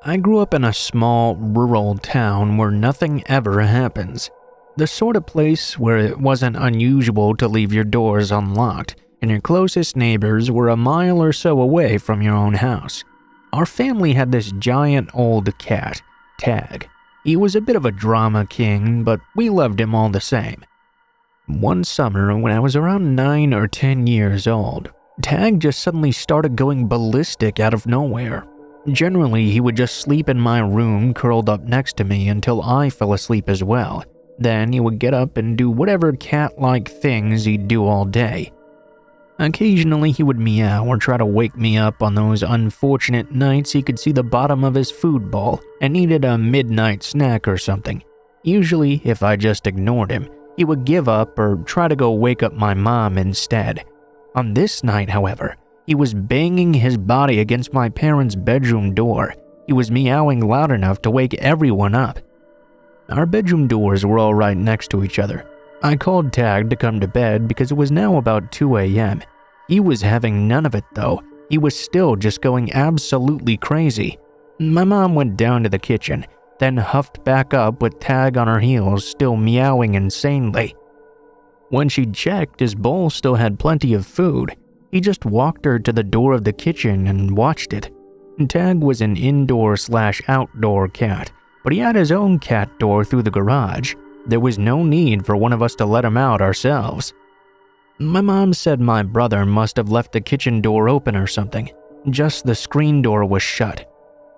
I grew up in a small, rural town where nothing ever happens. The sort of place where it wasn't unusual to leave your doors unlocked, and your closest neighbors were a mile or so away from your own house. Our family had this giant old cat, Tag. He was a bit of a drama king, but we loved him all the same. One summer, when I was around 9 or 10 years old, Tag just suddenly started going ballistic out of nowhere. Generally, he would just sleep in my room curled up next to me until I fell asleep as well. Then he would get up and do whatever cat-like things he'd do all day. Occasionally, he would meow or try to wake me up on those unfortunate nights he could see the bottom of his food bowl and needed a midnight snack or something. Usually, if I just ignored him, he would give up or try to go wake up my mom instead. On this night, however, he was banging his body against my parents' bedroom door. He was meowing loud enough to wake everyone up. Our bedroom doors were all right next to each other. I called Tag to come to bed because it was now about 2 a.m. He was having none of it though. He was still just going absolutely crazy. My mom went down to the kitchen, then huffed back up with Tag on her heels, still meowing insanely. When she'd checked, his bowl still had plenty of food. He just walked her to the door of the kitchen and watched it. Tag was an indoor/outdoor cat, but he had his own cat door through the garage. There was no need for one of us to let him out ourselves. My mom said my brother must have left the kitchen door open or something. Just the screen door was shut.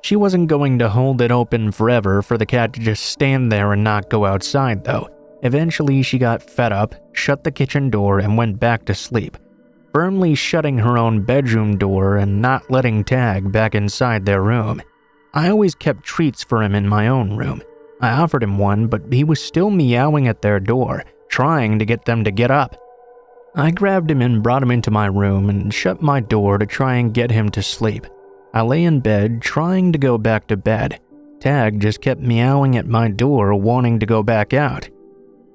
She wasn't going to hold it open forever for the cat to just stand there and not go outside though. Eventually she got fed up, shut the kitchen door and went back to sleep, firmly shutting her own bedroom door and not letting Tag back inside their room. I always kept treats for him in my own room. I offered him one, but he was still meowing at their door, trying to get them to get up. I grabbed him and brought him into my room and shut my door to try and get him to sleep. I lay in bed, trying to go back to bed. Tag just kept meowing at my door, wanting to go back out.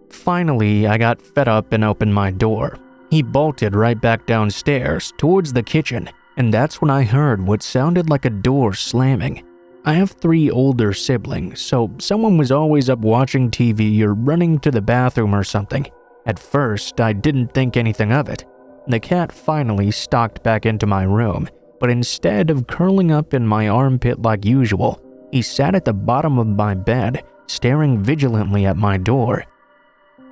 Finally, I got fed up and opened my door. He bolted right back downstairs, towards the kitchen, and that's when I heard what sounded like a door slamming. I have 3 older siblings, so someone was always up watching TV or running to the bathroom or something. At first, I didn't think anything of it. The cat finally stalked back into my room, but instead of curling up in my armpit like usual, he sat at the bottom of my bed, staring vigilantly at my door.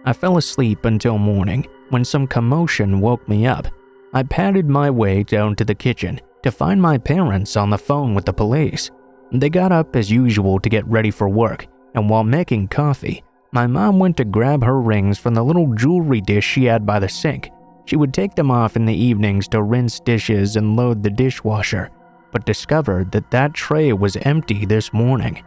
I fell asleep until morning, when some commotion woke me up. I padded my way down to the kitchen to find my parents on the phone with the police. They got up as usual to get ready for work, and while making coffee, my mom went to grab her rings from the little jewelry dish she had by the sink. She would take them off in the evenings to rinse dishes and load the dishwasher, but discovered that that tray was empty this morning.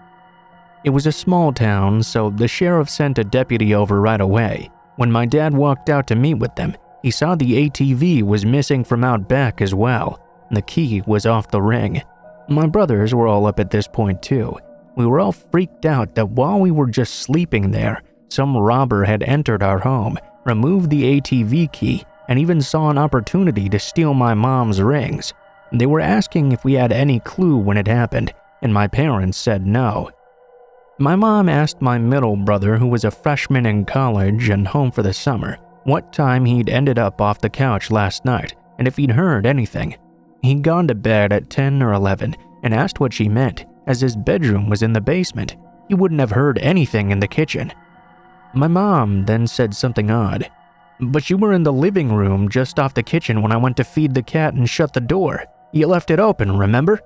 It was a small town, so the sheriff sent a deputy over right away. When my dad walked out to meet with them, he saw the ATV was missing from out back as well. The key was off the ring. My brothers were all up at this point too. We were all freaked out that while we were just sleeping there, some robber had entered our home, removed the ATV key, and even saw an opportunity to steal my mom's rings. They were asking if we had any clue when it happened, and my parents said no. My mom asked my middle brother, who was a freshman in college and home for the summer, what time he'd ended up off the couch last night, and if he'd heard anything. He'd gone to bed at 10 or 11 and asked what she meant, as his bedroom was in the basement. He wouldn't have heard anything in the kitchen. My mom then said something odd. "But you were in the living room just off the kitchen when I went to feed the cat and shut the door. You left it open, remember?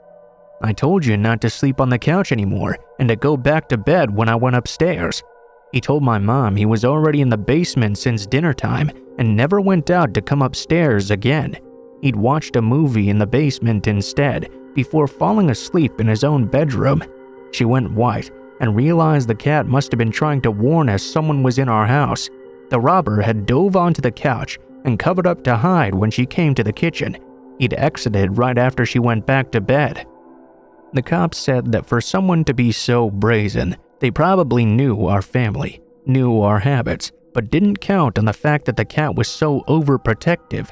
I told you not to sleep on the couch anymore and to go back to bed when I went upstairs." He told my mom he was already in the basement since dinner time and never went out to come upstairs again. He'd watched a movie in the basement instead before falling asleep in his own bedroom. She went white and realized the cat must have been trying to warn us someone was in our house. The robber had dove onto the couch and covered up to hide when she came to the kitchen. He'd exited right after she went back to bed. The cops said that for someone to be so brazen, they probably knew our family, knew our habits, but didn't count on the fact that the cat was so overprotective.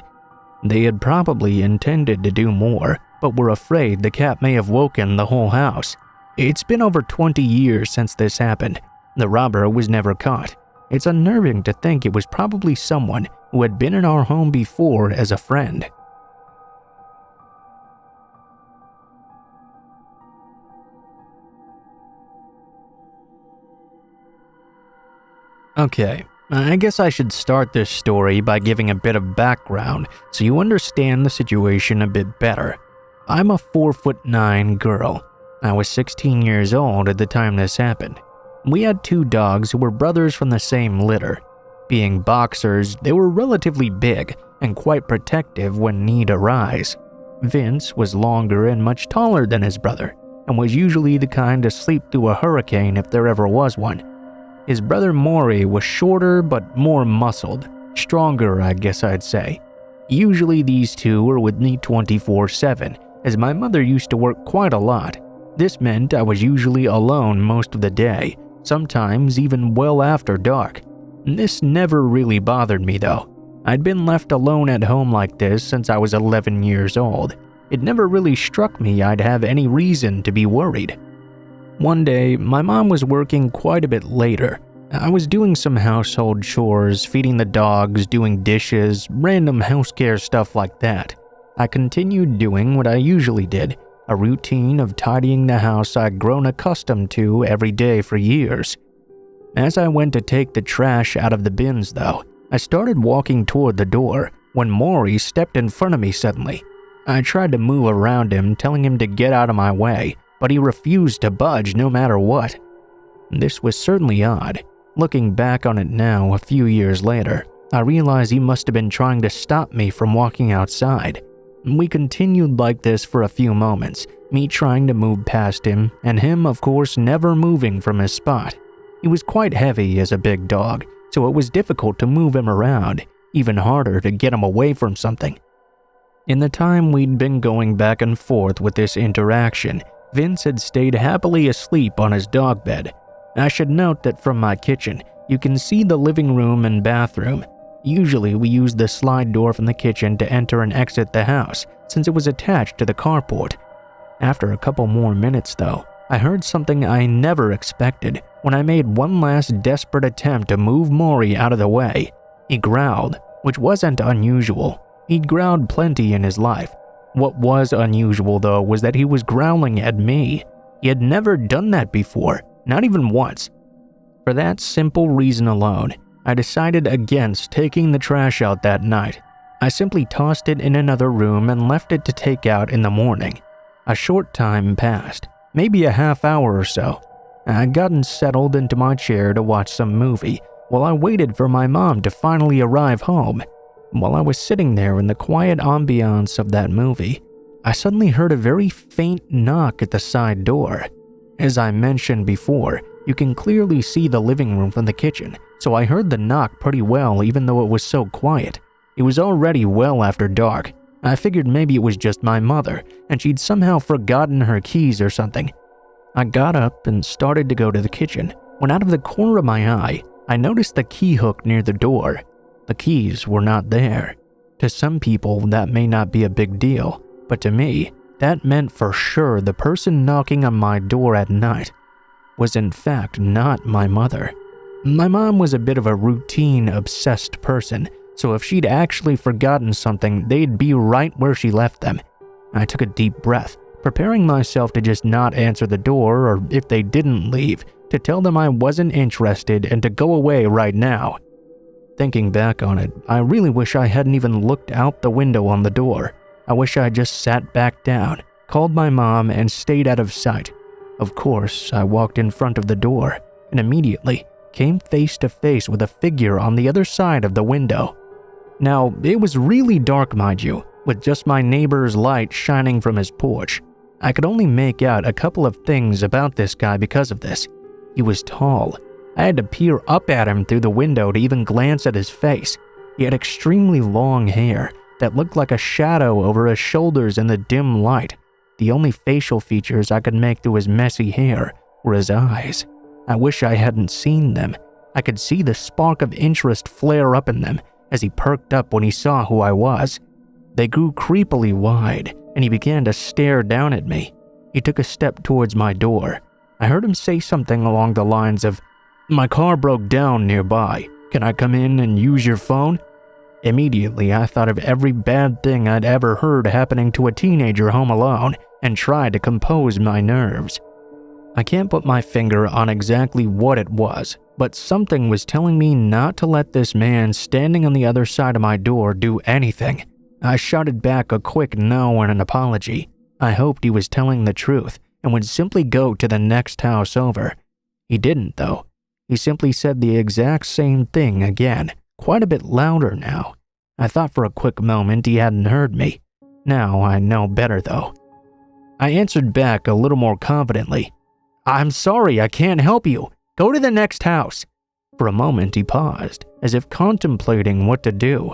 They had probably intended to do more, but were afraid the cat may have woken the whole house. It's been over 20 years since this happened. The robber was never caught. It's unnerving to think it was probably someone who had been in our home before as a friend. Okay, I guess I should start this story by giving a bit of background so you understand the situation a bit better. I'm a 4'9" girl. I was 16 years old at the time this happened. We had 2 dogs who were brothers from the same litter. Being boxers, they were relatively big and quite protective when need arise. Vince was longer and much taller than his brother, and was usually the kind to sleep through a hurricane if there ever was one. His brother Maury was shorter but more muscled, stronger I guess I'd say. Usually these two were with me 24/7, as my mother used to work quite a lot. This meant I was usually alone most of the day, sometimes even well after dark. This never really bothered me though. I'd been left alone at home like this since I was 11 years old. It never really struck me I'd have any reason to be worried. One day, my mom was working quite a bit later. I was doing some household chores, feeding the dogs, doing dishes, random housecare stuff like that. I continued doing what I usually did, a routine of tidying the house I'd grown accustomed to every day for years. As I went to take the trash out of the bins though, I started walking toward the door when Maury stepped in front of me suddenly. I tried to move around him, telling him to get out of my way, but he refused to budge no matter what. This was certainly odd. Looking back on it now, a few years later, I realized he must have been trying to stop me from walking outside. We continued like this for a few moments, me trying to move past him, and him, of course, never moving from his spot. He was quite heavy as a big dog, so it was difficult to move him around, even harder to get him away from something. In the time we'd been going back and forth with this interaction, Vince had stayed happily asleep on his dog bed. I should note that from my kitchen, you can see the living room and bathroom. Usually we use the slide door from the kitchen to enter and exit the house, since it was attached to the carport. After a couple more minutes though, I heard something I never expected when I made one last desperate attempt to move Maury out of the way. He growled, which wasn't unusual. He'd growled plenty in his life. What was unusual though was that he was growling at me. He had never done that before, not even once. For that simple reason alone, I decided against taking the trash out that night. I simply tossed it in another room and left it to take out in the morning. A short time passed, maybe a half hour or so. I'd gotten settled into my chair to watch some movie while I waited for my mom to finally arrive home. While I was sitting there in the quiet ambiance of that movie, I suddenly heard a very faint knock at the side door. As I mentioned before, you can clearly see the living room from the kitchen, so I heard the knock pretty well even though it was so quiet. It was already well after dark. I figured maybe it was just my mother, and she'd somehow forgotten her keys or something. I got up and started to go to the kitchen, when out of the corner of my eye, I noticed the key hook near the door. The keys were not there. To some people, that may not be a big deal, but to me, that meant for sure the person knocking on my door at night was in fact not my mother. My mom was a bit of a routine-obsessed person, so if she'd actually forgotten something, they'd be right where she left them. I took a deep breath, preparing myself to just not answer the door, or if they didn't leave, to tell them I wasn't interested and to go away right now. Thinking back on it, I really wish I hadn't even looked out the window on the door. I wish I just sat back down, called my mom, and stayed out of sight. Of course, I walked in front of the door, and immediately came face to face with a figure on the other side of the window. Now, it was really dark, mind you, with just my neighbor's light shining from his porch. I could only make out a couple of things about this guy because of this. He was tall. I had to peer up at him through the window to even glance at his face. He had extremely long hair that looked like a shadow over his shoulders in the dim light. The only facial features I could make through his messy hair were his eyes. I wish I hadn't seen them. I could see the spark of interest flare up in them as he perked up when he saw who I was. They grew creepily wide, and he began to stare down at me. He took a step towards my door, I heard him say something along the lines of, "My car broke down nearby. Can I come in and use your phone?" Immediately, I thought of every bad thing I'd ever heard happening to a teenager home alone and tried to compose my nerves. I can't put my finger on exactly what it was, but something was telling me not to let this man standing on the other side of my door do anything. I shouted back a quick no and an apology. I hoped he was telling the truth and would simply go to the next house over. He didn't, though. He simply said the exact same thing again, quite a bit louder now. I thought for a quick moment he hadn't heard me. Now I know better, though. I answered back a little more confidently. "I'm sorry, I can't help you. Go to the next house." For a moment he paused, as if contemplating what to do.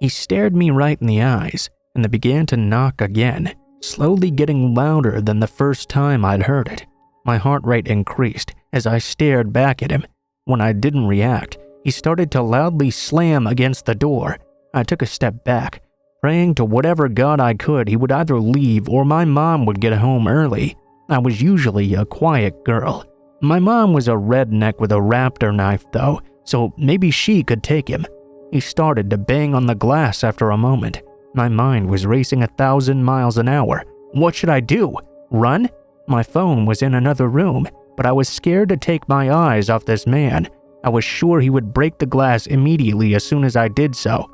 He stared me right in the eyes, and then began to knock again, slowly getting louder than the first time I'd heard it. My heart rate increased as I stared back at him. When I didn't react, he started to loudly slam against the door. I took a step back, praying to whatever god I could he would either leave or my mom would get home early. I was usually a quiet girl. My mom was a redneck with a raptor knife though, so maybe she could take him. He started to bang on the glass after a moment. My mind was racing 1,000 miles an hour. What should I do? Run? My phone was in another room, but I was scared to take my eyes off this man. I was sure he would break the glass immediately as soon as I did so.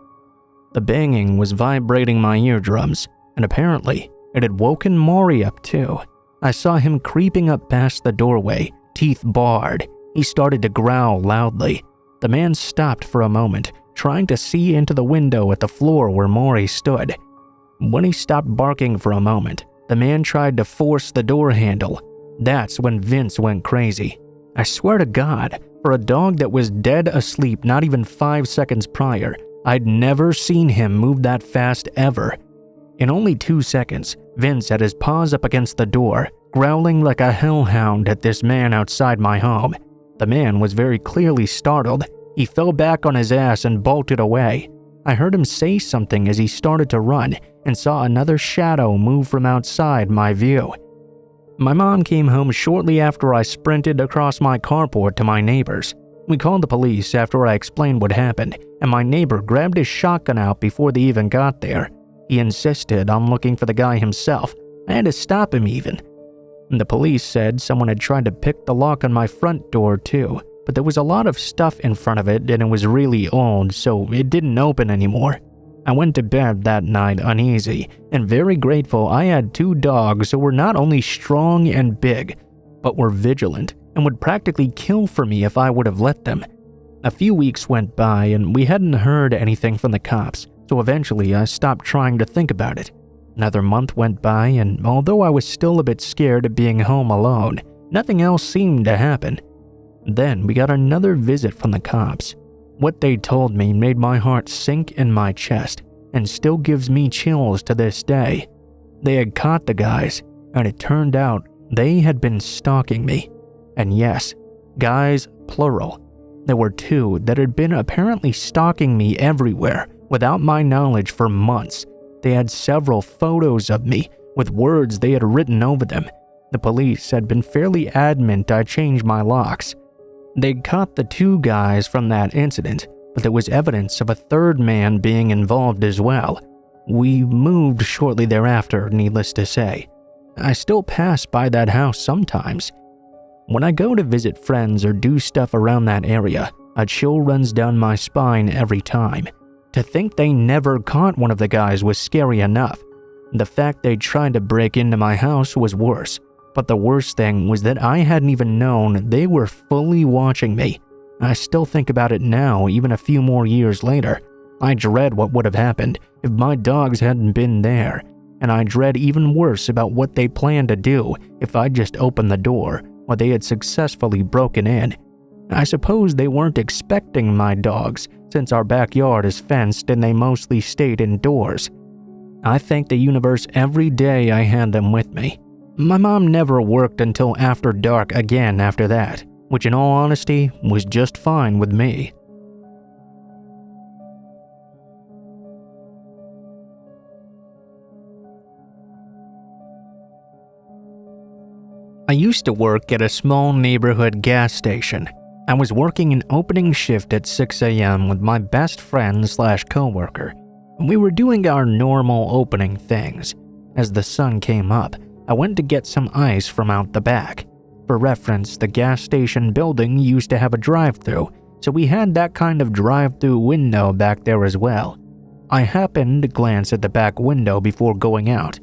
The banging was vibrating my eardrums, and apparently it had woken Maury up too. I saw him creeping up past the doorway, teeth bared. He started to growl loudly. The man stopped for a moment, trying to see into the window at the floor where Maury stood. When he stopped barking for a moment, the man tried to force the door handle. That's when Vince went crazy. I swear to God, for a dog that was dead asleep not even 5 seconds prior, I'd never seen him move that fast ever. In only 2 seconds, Vince had his paws up against the door, growling like a hellhound at this man outside my home. The man was very clearly startled. He fell back on his ass and bolted away. I heard him say something as he started to run and saw another shadow move from outside my view. My mom came home shortly after I sprinted across my carport to my neighbor's. We called the police after I explained what happened, and my neighbor grabbed his shotgun out before they even got there. He insisted on looking for the guy himself. I had to stop him even. The police said someone had tried to pick the lock on my front door too, but there was a lot of stuff in front of it and it was really old, so it didn't open anymore. I went to bed that night uneasy and very grateful I had 2 dogs who were not only strong and big, but were vigilant and would practically kill for me if I would have let them. A few weeks went by and we hadn't heard anything from the cops, so eventually I stopped trying to think about it. Another month went by, and although I was still a bit scared of being home alone, nothing else seemed to happen. Then we got another visit from the cops. What they told me made my heart sink in my chest, and still gives me chills to this day. They had caught the guys, and it turned out they had been stalking me. And yes, guys plural. There were 2 that had been apparently stalking me everywhere without my knowledge for months. They had several photos of me with words they had written over them. The police had been fairly adamant I change my locks. They'd caught the 2 guys from that incident, but there was evidence of a 3rd man being involved as well. We moved shortly thereafter, needless to say. I still pass by that house sometimes. When I go to visit friends or do stuff around that area, a chill runs down my spine every time. To think they never caught one of the guys was scary enough. The fact they tried to break into my house was worse. But the worst thing was that I hadn't even known they were fully watching me. I still think about it now, even a few more years later. I dread what would have happened if my dogs hadn't been there. And I dread even worse about what they planned to do if I just opened the door or they had successfully broken in. I suppose they weren't expecting my dogs, since our backyard is fenced and they mostly stayed indoors. I thank the universe every day I had them with me. My mom never worked until after dark again after that, which in all honesty was just fine with me. I used to work at a small neighborhood gas station. I was working an opening shift at 6 a.m. with my best friend / coworker. We were doing our normal opening things. As the sun came up, I went to get some ice from out the back. For reference, the gas station building used to have a drive-thru, so we had that kind of drive-thru window back there as well. I happened to glance at the back window before going out,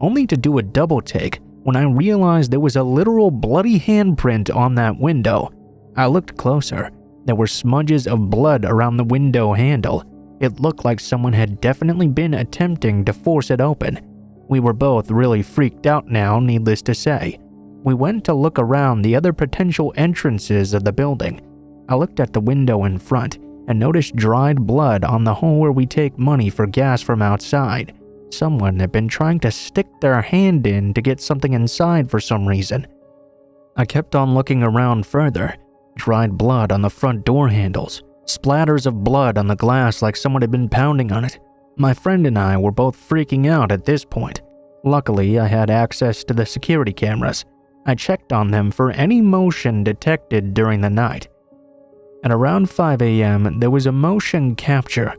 only to do a double take when I realized there was a literal bloody handprint on that window. I looked closer. There were smudges of blood around the window handle. It looked like someone had definitely been attempting to force it open. We were both really freaked out now, needless to say. We went to look around the other potential entrances of the building. I looked at the window in front and noticed dried blood on the hole where we take money for gas from outside. Someone had been trying to stick their hand in to get something inside for some reason. I kept on looking around further. Dried blood on the front door handles. Splatters of blood on the glass like someone had been pounding on it. My friend and I were both freaking out at this point. Luckily, I had access to the security cameras. I checked on them for any motion detected during the night. At around 5 a.m., there was a motion capture.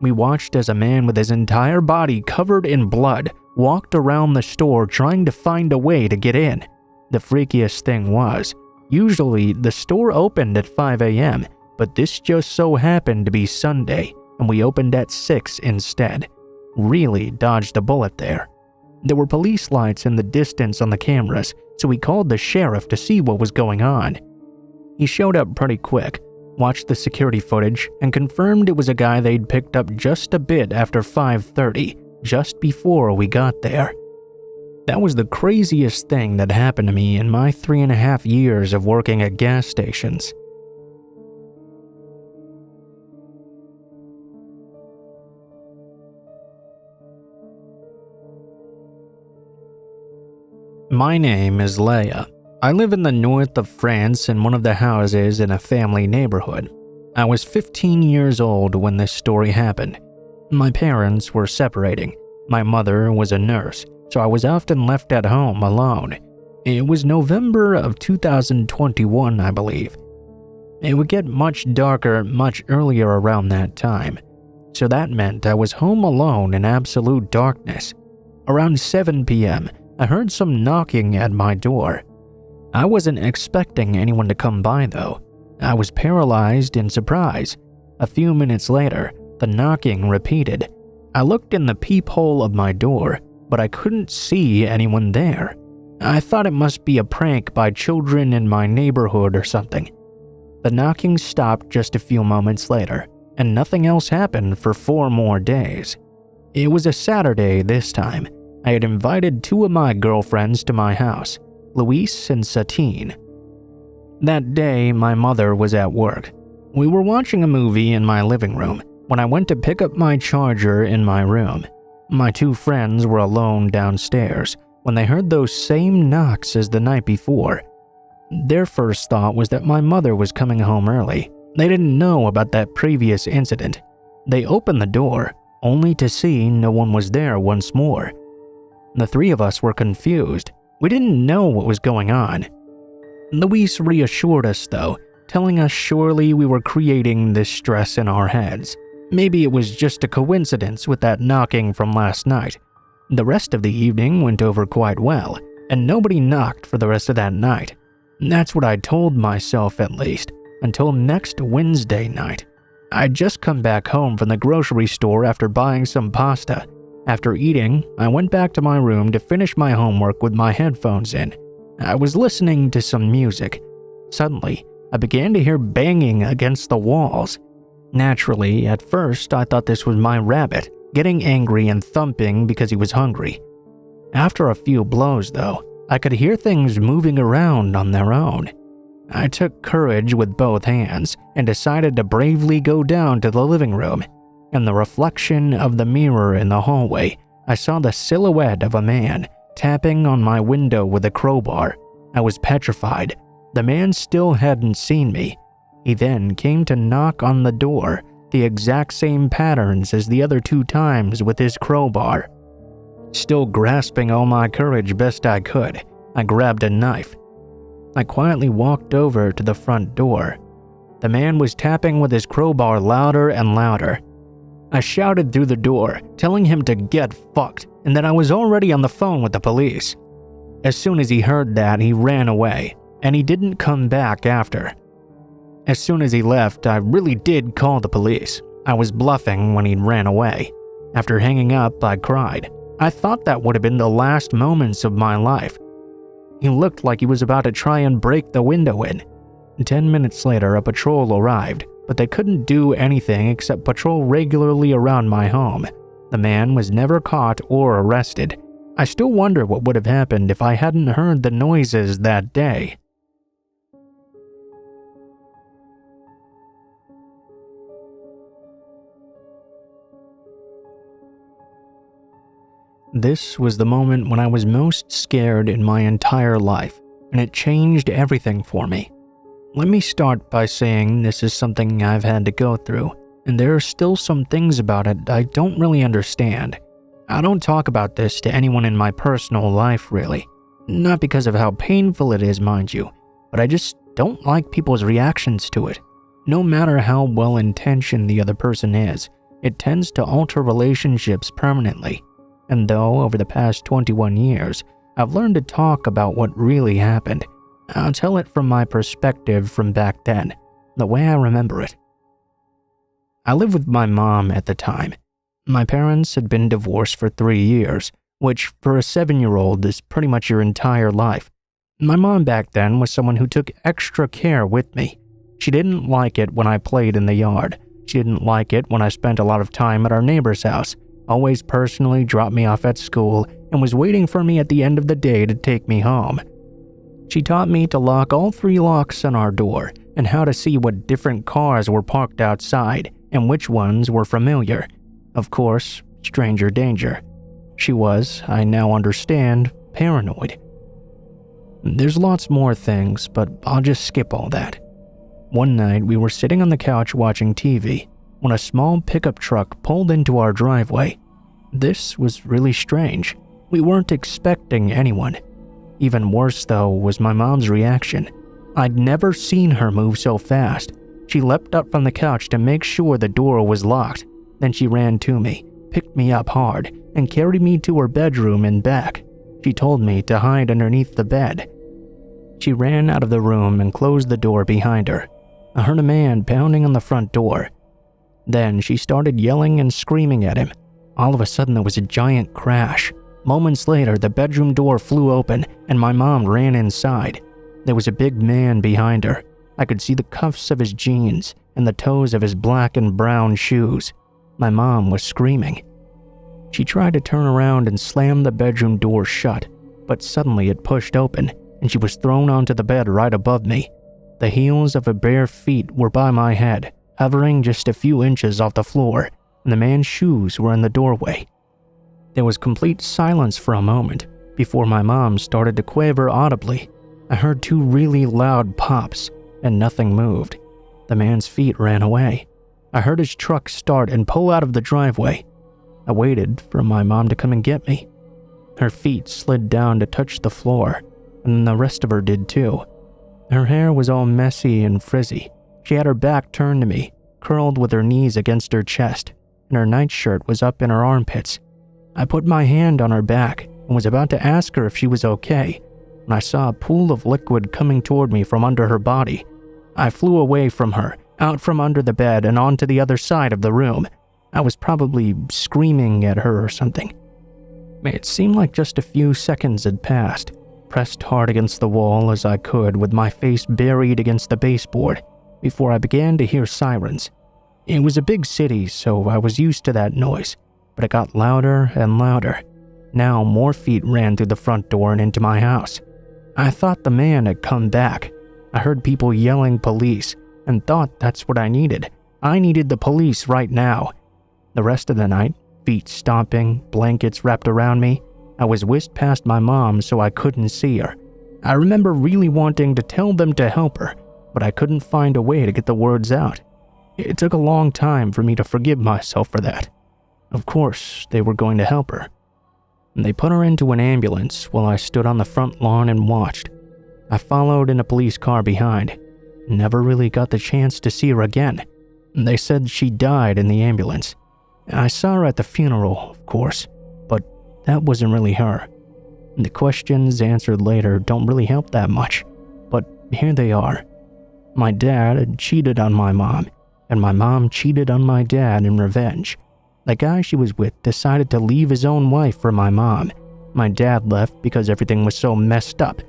We watched as a man with his entire body covered in blood walked around the store trying to find a way to get in. The freakiest thing was, usually the store opened at 5 a.m., but this just so happened to be Sunday, and we opened at 6 instead. Really dodged a bullet there. There were police lights in the distance on the cameras, so we called the sheriff to see what was going on. He showed up pretty quick, watched the security footage, and confirmed it was a guy they'd picked up just a bit after 5:30, just before we got there. That was the craziest thing that happened to me in my 3.5 years of working at gas stations. My name is Leia. I live in the north of France in one of the houses in a family neighborhood. I was 15 years old when this story happened. My parents were separating. My mother was a nurse, so I was often left at home alone. It was November of 2021, I believe. It would get much darker much earlier around that time, so that meant I was home alone in absolute darkness. Around 7 p.m., I heard some knocking at my door. I wasn't expecting anyone to come by though. I was paralyzed in surprise. A few minutes later, the knocking repeated. I looked in the peephole of my door, but I couldn't see anyone there. I thought it must be a prank by children in my neighborhood or something. The knocking stopped just a few moments later, and nothing else happened for 4 more days. It was a Saturday this time. I had invited 2 of my girlfriends to my house, Luis and Satine. That day, my mother was at work. We were watching a movie in my living room when I went to pick up my charger in my room. My 2 friends were alone downstairs when they heard those same knocks as the night before. Their first thought was that my mother was coming home early. They didn't know about that previous incident. They opened the door, only to see no one was there once more. The 3 of us were confused. We didn't know what was going on. Luis reassured us though, telling us surely we were creating this stress in our heads. Maybe it was just a coincidence with that knocking from last night. The rest of the evening went over quite well, and nobody knocked for the rest of that night. That's what I told myself at least, until next Wednesday night. I'd just come back home from the grocery store after buying some pasta. After eating, I went back to my room to finish my homework with my headphones in. I was listening to some music. Suddenly, I began to hear banging against the walls. Naturally, at first, I thought this was my rabbit, getting angry and thumping because he was hungry. After a few blows, though, I could hear things moving around on their own. I took courage with both hands and decided to bravely go down to the living room. In the reflection of the mirror in the hallway, I saw the silhouette of a man tapping on my window with a crowbar. I was petrified. The man still hadn't seen me. He then came to knock on the door, the exact same patterns as the other 2 times with his crowbar. Still grasping all my courage best I could, I grabbed a knife. I quietly walked over to the front door. The man was tapping with his crowbar louder and louder. I shouted through the door, telling him to get fucked, and that I was already on the phone with the police. As soon as he heard that, he ran away, and he didn't come back after. As soon as he left, I really did call the police. I was bluffing when he ran away. After hanging up, I cried. I thought that would have been the last moments of my life. He looked like he was about to try and break the window in. 10 minutes later, a patrol arrived, but they couldn't do anything except patrol regularly around my home. The man was never caught or arrested. I still wonder what would have happened if I hadn't heard the noises that day. This was the moment when I was most scared in my entire life, and it changed everything for me. Let me start by saying this is something I've had to go through, and there are still some things about it I don't really understand. I don't talk about this to anyone in my personal life, really. Not because of how painful it is, mind you, but I just don't like people's reactions to it. No matter how well-intentioned the other person is, it tends to alter relationships permanently. And though over the past 21 years, I've learned to talk about what really happened, I'll tell it from my perspective from back then, the way I remember it. I lived with my mom at the time. My parents had been divorced for 3 years, which for a 7-year-old is pretty much your entire life. My mom back then was someone who took extra care with me. She didn't like it when I played in the yard. She didn't like it when I spent a lot of time at our neighbor's house, always personally dropped me off at school, and was waiting for me at the end of the day to take me home. She taught me to lock all 3 locks on our door and how to see what different cars were parked outside and which ones were familiar. Of course, stranger danger. She was, I now understand, paranoid. There's lots more things, but I'll just skip all that. One night, we were sitting on the couch watching TV when a small pickup truck pulled into our driveway. This was really strange. We weren't expecting anyone. Even worse, though, was my mom's reaction. I'd never seen her move so fast. She leapt up from the couch to make sure the door was locked. Then she ran to me, picked me up hard, and carried me to her bedroom and back. She told me to hide underneath the bed. She ran out of the room and closed the door behind her. I heard a man pounding on the front door. Then she started yelling and screaming at him. All of a sudden, there was a giant crash. Moments later, the bedroom door flew open and my mom ran inside. There was a big man behind her. I could see the cuffs of his jeans and the toes of his black and brown shoes. My mom was screaming. She tried to turn around and slam the bedroom door shut, but suddenly it pushed open and she was thrown onto the bed right above me. The heels of her bare feet were by my head, hovering just a few inches off the floor, and the man's shoes were in the doorway. There was complete silence for a moment before my mom started to quaver audibly. I heard 2 really loud pops, and nothing moved. The man's feet ran away. I heard his truck start and pull out of the driveway. I waited for my mom to come and get me. Her feet slid down to touch the floor, and the rest of her did too. Her hair was all messy and frizzy. She had her back turned to me, curled with her knees against her chest, and her nightshirt was up in her armpits. I put my hand on her back and was about to ask her if she was okay when I saw a pool of liquid coming toward me from under her body. I flew away from her, out from under the bed and onto the other side of the room. I was probably screaming at her or something. It seemed like just a few seconds had passed, pressed hard against the wall as I could with my face buried against the baseboard before I began to hear sirens. It was a big city, so I was used to that noise, but it got louder and louder. Now more feet ran through the front door and into my house. I thought the man had come back. I heard people yelling police and thought that's what I needed. I needed the police right now. The rest of the night, feet stomping, blankets wrapped around me, I was whisked past my mom so I couldn't see her. I remember really wanting to tell them to help her, but I couldn't find a way to get the words out. It took a long time for me to forgive myself for that. Of course, they were going to help her. They put her into an ambulance while I stood on the front lawn and watched. I followed in a police car behind. Never really got the chance to see her again. They said she died in the ambulance. I saw her at the funeral, of course, but that wasn't really her. The questions answered later don't really help that much, but here they are. My dad had cheated on my mom, and my mom cheated on my dad in revenge. The guy she was with decided to leave his own wife for my mom. My dad left because everything was so messed up.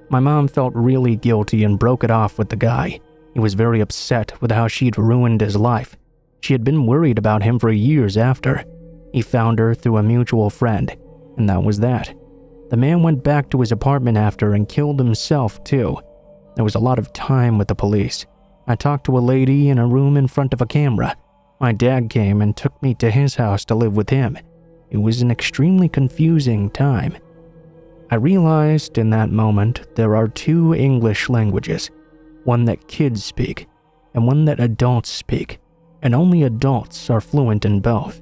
My mom felt really guilty and broke it off with the guy. He was very upset with how she'd ruined his life. She had been worried about him for years after. He found her through a mutual friend, and that was that. The man went back to his apartment after and killed himself too. There was a lot of time with the police. I talked to a lady in a room in front of a camera. My dad came and took me to his house to live with him. It was an extremely confusing time. I realized in that moment there are two English languages, one that kids speak and one that adults speak, and only adults are fluent in both.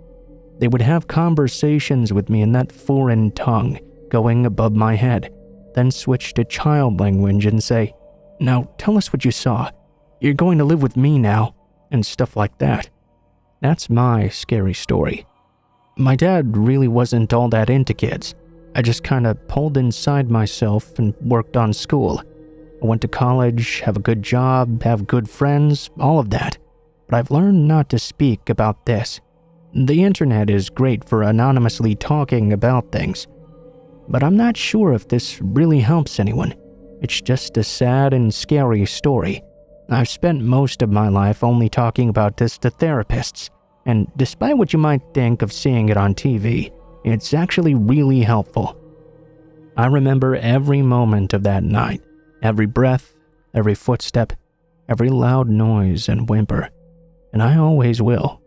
They would have conversations with me in that foreign tongue, going above my head, then switch to child language and say, "Now tell us what you saw. You're going to live with me now," and stuff like that. That's my scary story. My dad really wasn't all that into kids. I just kinda pulled inside myself and worked on school. I went to college, have a good job, have good friends, all of that. But I've learned not to speak about this. The internet is great for anonymously talking about things. But I'm not sure if this really helps anyone. It's just a sad and scary story. I've spent most of my life only talking about this to therapists, and despite what you might think of seeing it on TV, it's actually really helpful. I remember every moment of that night, every breath, every footstep, every loud noise and whimper, and I always will.